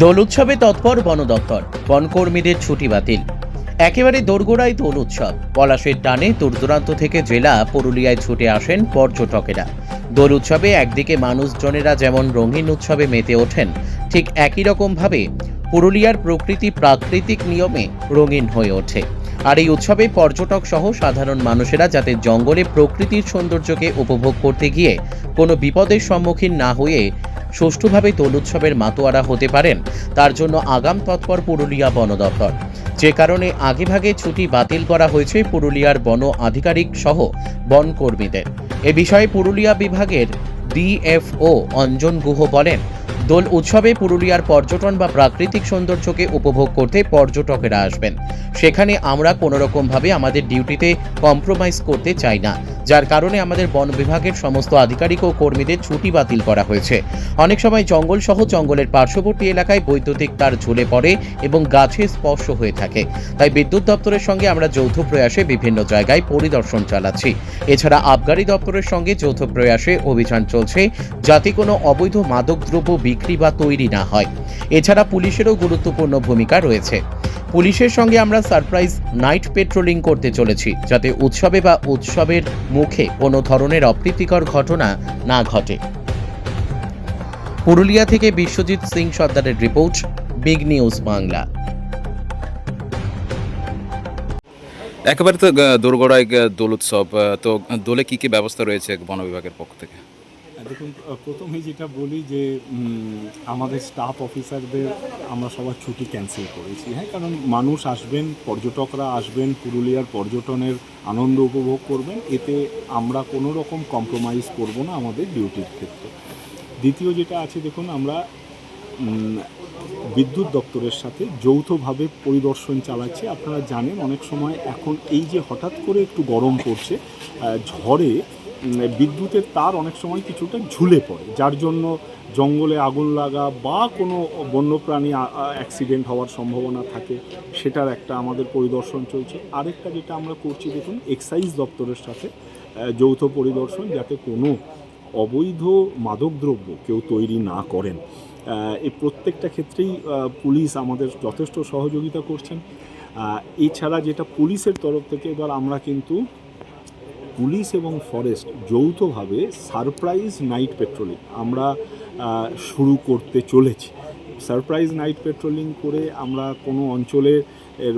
দোল উৎসবে তৎপর বন দপ্তর, বনকর্মীদের ছুটি বাতিল। একেবারে দোরগোড়ায় দোল উৎসব। পলাশের টানে দূরদূরান্ত থেকে জেলা পুরুলিয়ায় ছুটে আসেন পর্যটকেরা। দোল উৎসবে একদিকে মানুষজনেরা যেমন রঙিন উৎসবে মেতে ওঠেন, ঠিক একই রকমভাবে পুরুলিয়ার প্রকৃতি প্রাকৃতিক নিয়মে রঙিন হয়ে ওঠে। আর এই উৎসবে পর্যটক সহ সাধারণ মানুষেরা যাতে জঙ্গলে প্রকৃতির সৌন্দর্যকে উপভোগ করতে গিয়ে কোনো বিপদের সম্মুখীন না হয়ে সুষ্ঠুভাবে দোল উৎসবের মাতোয়ারা হতে পারেন, তার জন্য আগাম তৎপর পুরুলিয়া বন দপ্তর। যে কারণে আগেভাগে ছুটি বাতিল করা হয়েছে পুরুলিয়ার বন আধিকারিক সহ বন কর্মীদের। এ বিষয়ে পুরুলিয়া বিভাগের ডিএফও অঞ্জন গুহ বলেন, দোল উৎসবে পুরুলিয়ার পর্যটন বা প্রাকৃতিক সৌন্দর্যকে উপভোগ করতে পর্যটকেরা আসবেন। সেখানে আমরা কোনোরকমভাবে আমাদের ডিউটিতে কম্প্রোমাইজ করতে চাই না, যার কারণে আমাদের বন বিভাগের সমস্ত আধিকারিক ও কর্মীদের ছুটি বাতিল করা হয়েছে। অনেক সময় জঙ্গল সহ জঙ্গলের পার্শ্ববর্তী এলাকায় বৈদ্যুতিক তার ঝুলে পড়ে এবং গাছে স্পর্শ হয়ে থাকে। তাই বিদ্যুৎ দপ্তরের সঙ্গে আমরা যৌথ প্রয়াসে বিভিন্ন জায়গায় পরিদর্শন চালাচ্ছি। এছাড়া আবগারি দপ্তরের সঙ্গে যৌথ প্রয়াসে অভিযান চলছে, যাতে কোনো অবৈধ মাদকদ্রব্য বিক্রি বা তৈরি না হয়। এছাড়া পুলিশেরও গুরুত্বপূর্ণ ভূমিকা রয়েছে। পুলিশের সঙ্গে আমরা সারপ্রাইজ নাইট পেট্রোলিং করতে চলেছি, যাতে উৎসবে বা উৎসবের মুখে কোনো ধরনের অপ্রীতিকর ঘটনা না ঘটে। পুরুলিয়া থেকে বিশ্বজিৎ সিং সর্দারের রিপোর্ট, বিগ নিউজ বাংলা। একেবারে তো দোরগোড়ায় দোল উৎসব, তো দোলে কি কি ব্যবস্থা রয়েছে বন বিভাগের পক্ষ থেকে? দেখুন, প্রথমেই যেটা বলি যে আমাদের স্টাফ অফিসারদের আমরা সবার ছুটি ক্যান্সেল করেছি। হ্যাঁ, কারণ মানুষ আসবেন, পর্যটকরা আসবেন, পুরুলিয়ার পর্যটনের আনন্দ উপভোগ করবেন। এতে আমরা কোনো রকম কম্প্রোমাইজ করব না আমাদের ডিউটির ক্ষেত্রে। দ্বিতীয় যেটা আছে, দেখুন, আমরা বিদ্যুৎ দপ্তরের সাথে যৌথভাবে পরিদর্শন চালাচ্ছি। আপনারা জানেন, অনেক সময় এখন এই যে হঠাৎ করে একটু গরম পড়ছে, ঝড়ে বিদ্যুতের তার অনেক সময় কিছুটা ঝুলে পড়ে, যার জন্য জঙ্গলে আগুন লাগা বা কোনো বন্যপ্রাণী অ্যাক্সিডেন্ট হওয়ার সম্ভাবনা থাকে। সেটার একটা আমাদের পরিদর্শন চলছে। আরেকটা যেটা আমরা করছি, দেখুন, এক্সাইজ দপ্তরের সাথে যৌথ পরিদর্শন, যাতে কোনো অবৈধ মাদকদ্রব্য কেউ তৈরি না করেন। এই প্রত্যেকটা ক্ষেত্রেই পুলিশ আমাদের যথেষ্ট সহযোগিতা করছেন। এছাড়া যেটা পুলিশের তরফ থেকে, এবার আমরা কিন্তু পুলিশ এবং ফরেস্ট যৌথভাবে সারপ্রাইজ নাইট পেট্রোলিং আমরা শুরু করতে চলেছি। সারপ্রাইজ নাইট পেট্রোলিং করে আমরা কোনো অঞ্চলে এর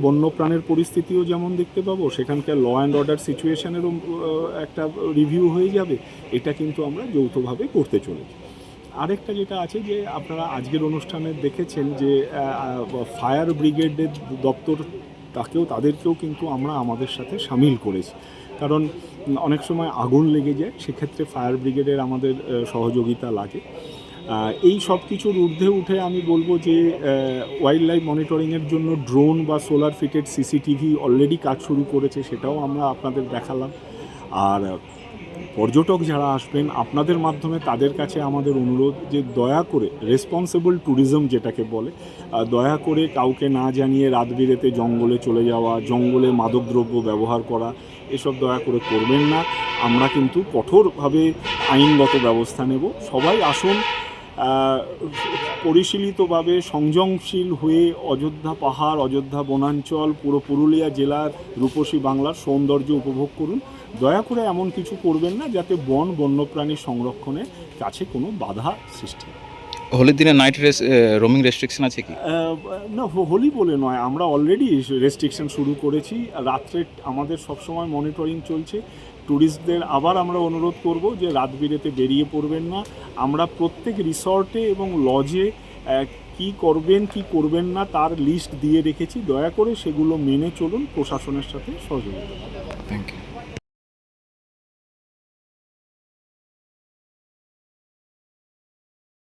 বন্যপ্রাণের পরিস্থিতিও যেমন দেখতে পাবো, সেখানকার ল অ্যান্ড অর্ডার সিচুয়েশনেরও একটা রিভিউ হয়ে যাবে। এটা কিন্তু আমরা যৌথভাবে করতে চলেছি। আরেকটা যেটা আছে, যে আপনারা আজকের অনুষ্ঠানে দেখেছেন যে ফায়ার ব্রিগেডের দপ্তর, তাদেরকেও কিন্তু আমরা আমাদের সাথে সামিল করেছি। কারণ অনেক সময় আগুন লেগে যায়, সেক্ষেত্রে ফায়ার ব্রিগেডের আমাদের সহযোগিতা লাগে। এই সব কিছুর ঊর্ধ্বে উঠে আমি বলবো যে ওয়াইল্ড লাইফ মনিটরিংয়ের জন্য ড্রোন বা সোলার ফিটেড সিসিটিভি অলরেডি কাজ শুরু করেছে, সেটাও আমরা আপনাদের দেখালাম। আর পর্যটক যারা আসবেন, আপনাদের মাধ্যমে তাদের কাছে আমাদের অনুরোধ যে দয়া করে রেসপন্সিবল ট্যুরিজম যেটাকে বলে, দয়া করে কাউকে না জানিয়ে রাত বিরেতে জঙ্গলে চলে যাওয়া, জঙ্গলে মাদকদ্রব্য ব্যবহার করা, এসব দয়া করে করবেন না। আমরা কিন্তু কঠোরভাবে আইনগত ব্যবস্থা নেব। সবাই আসুন, পরিশীলিতভাবে সংযমশীল হয়ে অযোধ্যা পাহাড়, অযোধ্যা বনাঞ্চল, পুরো পুরুলিয়া জেলার রূপসী বাংলার সৌন্দর্য উপভোগ করুন। দয়া করে এমন কিছু করবেন না যাতে বন্যপ্রাণী সংরক্ষণের কাছে কোনো বাধা সৃষ্টি। হোলির দিনে নাইট রোমিং রেস্ট্রিকশন আছে কি? না, হোলি বলে নয়, আমরা অলরেডি রেস্ট্রিকশন শুরু করেছি। রাত্রে আমাদের সবসময় মনিটরিং চলছে। ট্যুরিস্টদের আবার আমরা অনুরোধ করব যে রাত বিরেতে বেরিয়ে পড়বেন না। আমরা প্রত্যেক রিসর্টে এবং লজে কি করবেন কি করবেন না তার লিস্ট দিয়ে রেখেছি। দয়া করে সেগুলো মেনে চলুন, প্রশাসনের সাথে সহযোগিতা। Thank you.